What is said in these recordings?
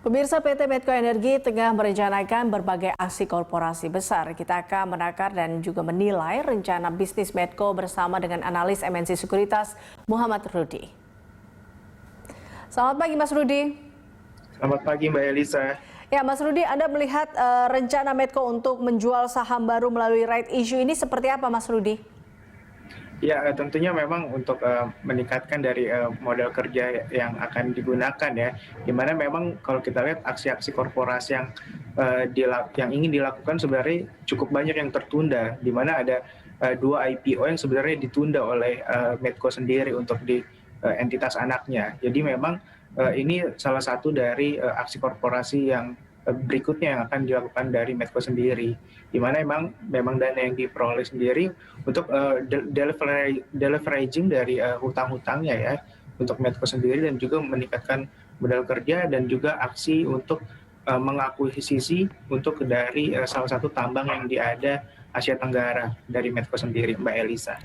Pemirsa, PT Medco Energi tengah merencanakan berbagai aksi korporasi besar. Kita akan menakar dan juga menilai rencana bisnis Medco bersama dengan analis MNC Sekuritas Muhammad Rudi. Selamat pagi Mas Rudi. Selamat pagi Mbak Elisa. Ya Mas Rudi, Anda melihat rencana Medco untuk menjual saham baru melalui right issue ini seperti apa Mas Rudi? Ya, tentunya memang untuk meningkatkan dari modal kerja yang akan digunakan ya, di mana memang kalau kita lihat aksi-aksi korporasi yang ingin dilakukan sebenarnya cukup banyak yang tertunda, di mana ada dua IPO yang sebenarnya ditunda oleh Medco sendiri untuk di entitas anaknya. Jadi memang ini salah satu dari aksi korporasi yang berikutnya yang akan dilakukan dari Medco sendiri, di mana memang dana yang diperoleh sendiri untuk deleveraging dari hutang-hutangnya ya untuk Medco sendiri, dan juga meningkatkan modal kerja dan juga aksi untuk mengakuisisi untuk dari salah satu tambang yang ada Asia Tenggara dari Medco sendiri, Mbak Elisa.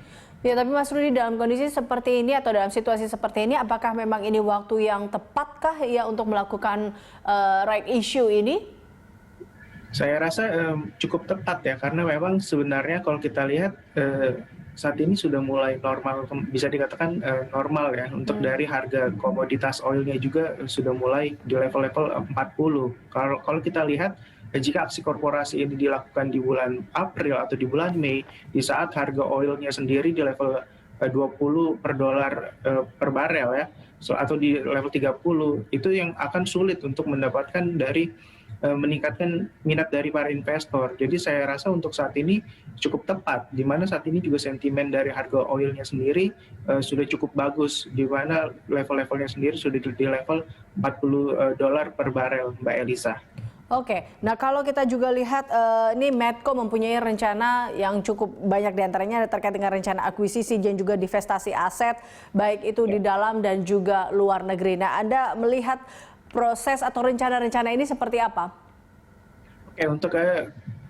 Ya, tapi Mas Rudi, dalam kondisi seperti ini atau dalam situasi seperti ini, apakah memang ini waktu yang tepatkah ya untuk melakukan right issue ini? Saya rasa cukup tepat ya, karena memang sebenarnya kalau kita lihat saat ini sudah mulai normal, bisa dikatakan normal ya, untuk dari harga komoditas oilnya juga sudah mulai di level-level 40. Kalau kita lihat, jika aksi korporasi ini dilakukan di bulan April atau di bulan Mei, di saat harga oilnya sendiri di level 20 per dolar per barel ya, atau di level 30, itu yang akan sulit untuk mendapatkan dari meningkatkan minat dari para investor. Jadi saya rasa untuk saat ini cukup tepat, di mana saat ini juga sentimen dari harga oilnya sendiri sudah cukup bagus, di mana level-levelnya sendiri sudah di level 40 dolar per barel, Mbak Elisa. Oke, nah kalau kita juga lihat ini Medco mempunyai rencana yang cukup banyak diantaranya terkait dengan rencana akuisisi dan juga divestasi aset, baik itu di dalam dan juga luar negeri. Nah, Anda melihat proses atau rencana-rencana ini seperti apa? Oke, untuk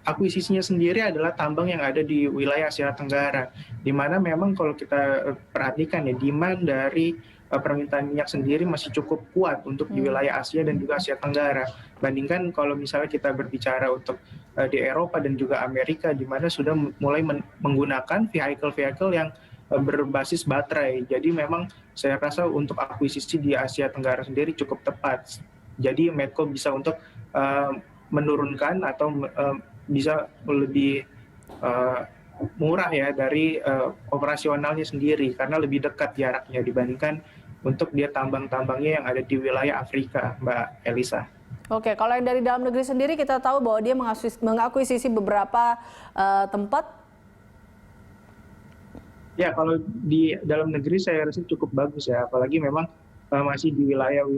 akuisisinya sendiri adalah tambang yang ada di wilayah Asia Tenggara, di mana memang kalau kita perhatikan ya, demand dari permintaan minyak sendiri masih cukup kuat untuk di wilayah Asia dan juga Asia Tenggara. Bandingkan kalau misalnya kita berbicara untuk di Eropa dan juga Amerika, di mana sudah mulai menggunakan vehicle-vehicle yang berbasis baterai. Jadi memang saya rasa untuk akuisisi di Asia Tenggara sendiri cukup tepat. Jadi Medco bisa untuk menurunkan atau bisa lebih murah ya dari operasionalnya sendiri, karena lebih dekat jaraknya dibandingkan untuk dia tambang-tambangnya yang ada di wilayah Afrika, Mbak Elisa. Oke, kalau yang dari dalam negeri sendiri kita tahu bahwa dia mengakuisisi beberapa tempat. Ya, kalau di dalam negeri saya rasa cukup bagus ya, apalagi memang masih di wilayah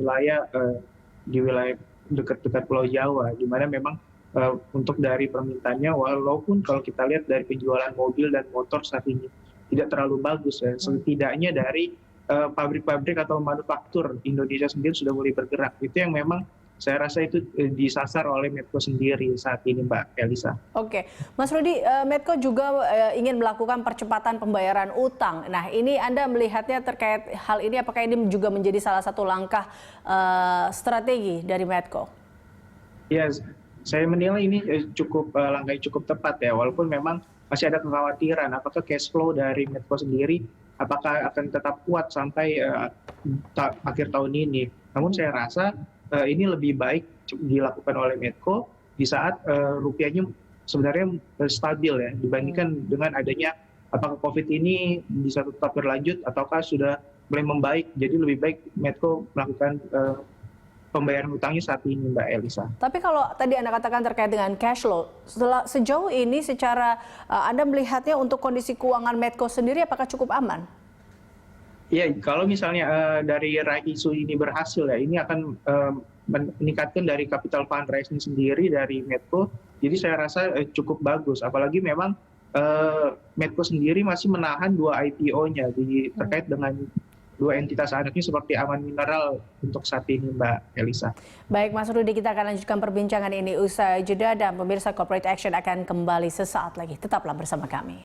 dekat-dekat Pulau Jawa, di mana memang untuk dari permintaannya, walaupun kalau kita lihat dari penjualan mobil dan motor saat ini tidak terlalu bagus ya, setidaknya dari pabrik-pabrik atau manufaktur Indonesia sendiri sudah mulai bergerak. Itu yang memang saya rasa itu disasar oleh Medco sendiri saat ini, Mbak Elisa. Oke, Mas Rudi, Medco juga ingin melakukan percepatan pembayaran utang. Nah, ini Anda melihatnya terkait hal ini, apakah ini juga menjadi salah satu langkah strategi dari Medco? Ya, saya menilai ini langkah cukup tepat ya, walaupun memang masih ada kekhawatiran apakah cash flow dari Medco sendiri apakah akan tetap kuat sampai akhir tahun ini. Namun saya rasa ini lebih baik dilakukan oleh Medco di saat rupiahnya sebenarnya stabil ya, dibandingkan dengan adanya apakah COVID ini bisa tetap berlanjut ataukah sudah mulai membaik. Jadi lebih baik Medco melakukan pembayaran utangnya saat ini, Mbak Elisa. Tapi kalau tadi Anda katakan terkait dengan cash flow, sejauh ini secara Anda melihatnya untuk kondisi keuangan Medco sendiri apakah cukup aman? Iya, kalau misalnya dari right issue ini berhasil ya, ini akan meningkatkan dari capital fundraising sendiri dari Medco. Jadi saya rasa cukup bagus, apalagi memang Medco sendiri masih menahan dua IPO-nya terkait dengan dua entitas anaknya seperti Aman Mineral untuk saat ini, Mbak Elisa. Baik Mas Rudi, kita akan lanjutkan perbincangan ini usai jeda dan pemirsa Corporate Action akan kembali sesaat lagi. Tetaplah bersama kami.